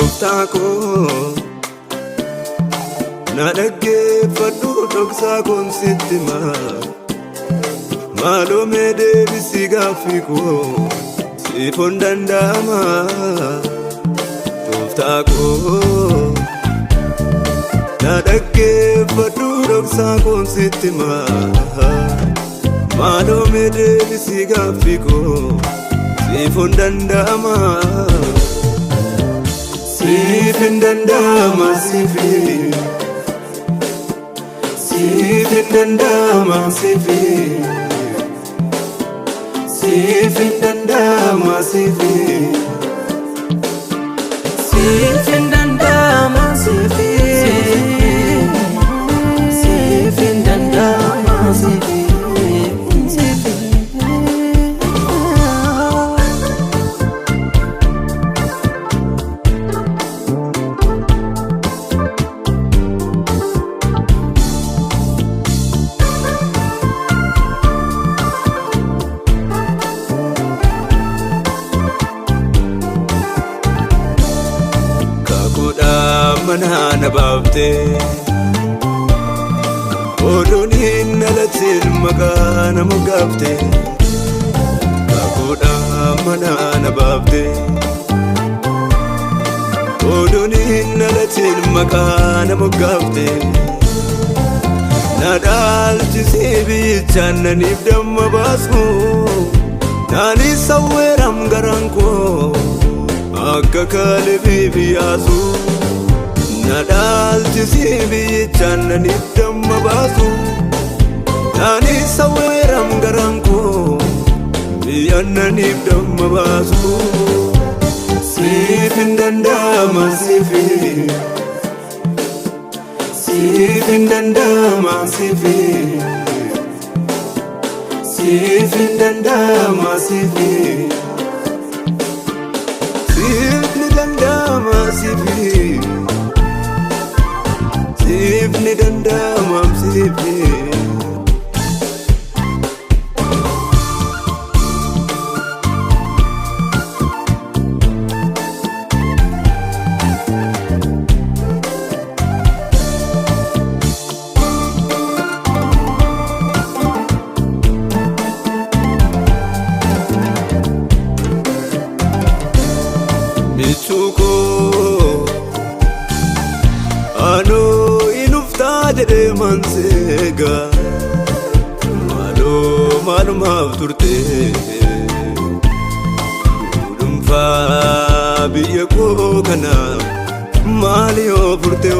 Goftako na dhaggeeffadhu dhoksaa koon sitti maaloo mee deebisii gaaffii koo siifon danda'ama. Goftako na dhaggeeffadhu dhoksaa koon sitti maaloo mee deebisii gaaffii koo siifon danda'ama. Siifin danda'ama siifin danda'ama siifin danda'ama siifin danda'ama siifin danda'ama Manana baafte oduun nalatiin maqaa nama gaafte. Kakuudha manana baafte oduun nalatiin maqaa nama gaafte. Na dhaalchisee biyyichaan naniif damma baasu naani sawweeram garaan koo akka Kaalebiif yaasu. Na dhaalchisee biyyichaan naniif damma baasu naani sawweeram garaan koo biyyaan naniif damma baasu. Siifin danda'ama siifin danda'ama siifin danda'ama siifin danda'ama siifni danda'ama siifni. Michuko ano jedhee manseega maaloo maaf turte dhuunfaa biyya koo kana maali yoo furte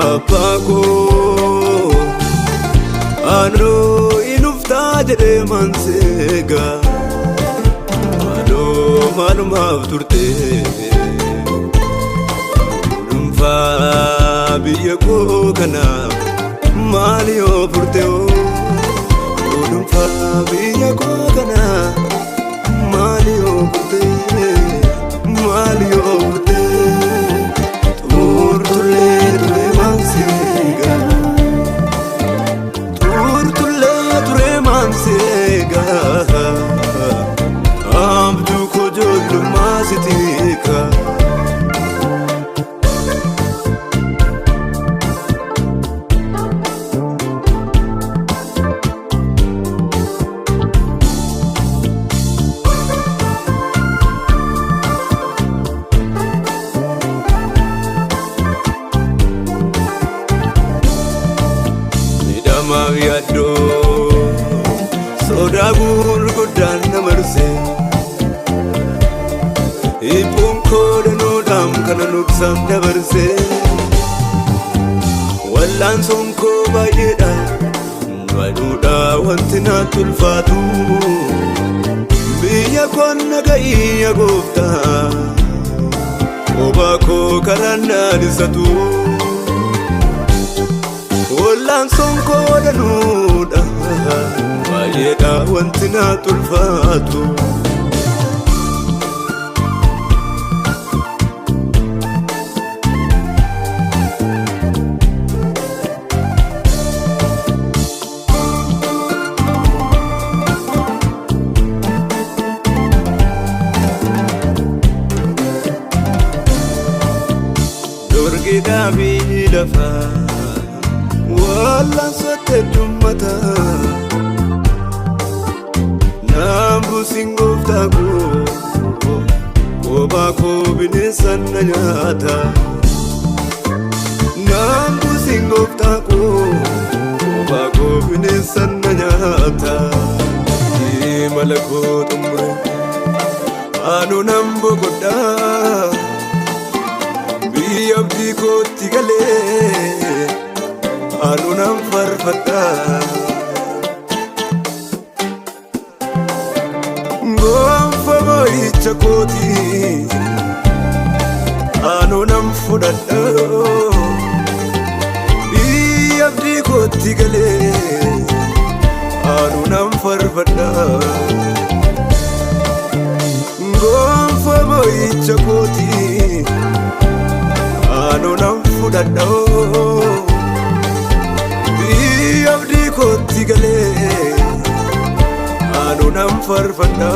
abbaa koo anoo inuftaa jedhee manseega maaloo maaf turte biyya koo kana maali yoo furte dhuunfaa biyya koo kana maali yoo furte maali yoo furte. Turtullee ture manseega turtullee ture manseega abduu koo ijoollummaa sitiika. Yaadoo sodaa gurguddaan na marse hiphuun koo danuudhaan kana nuqsaan dabarse wallaansoon koo baay'eedha baay'uudha wanti naatti ulfaatu biyya koon nagayya gooftaa kophaa koo karaan naadisatu. Wallaansoon koo danuudha baay'eedha wanti naatti ulfaatu. Dorgida bilafa wala sote dumata nambu singofta ko ko binesan nyata nambu singofta ko binesan nyata malako tumre anu nambo goda abdi ko tigale anu nam farfata gonfa boy chakoti anu nam fudaddo abdi ko tigale anu nam farfata gonfa boy chakoti anu nam fudaddo abdi ko tigale anu nam farfaddo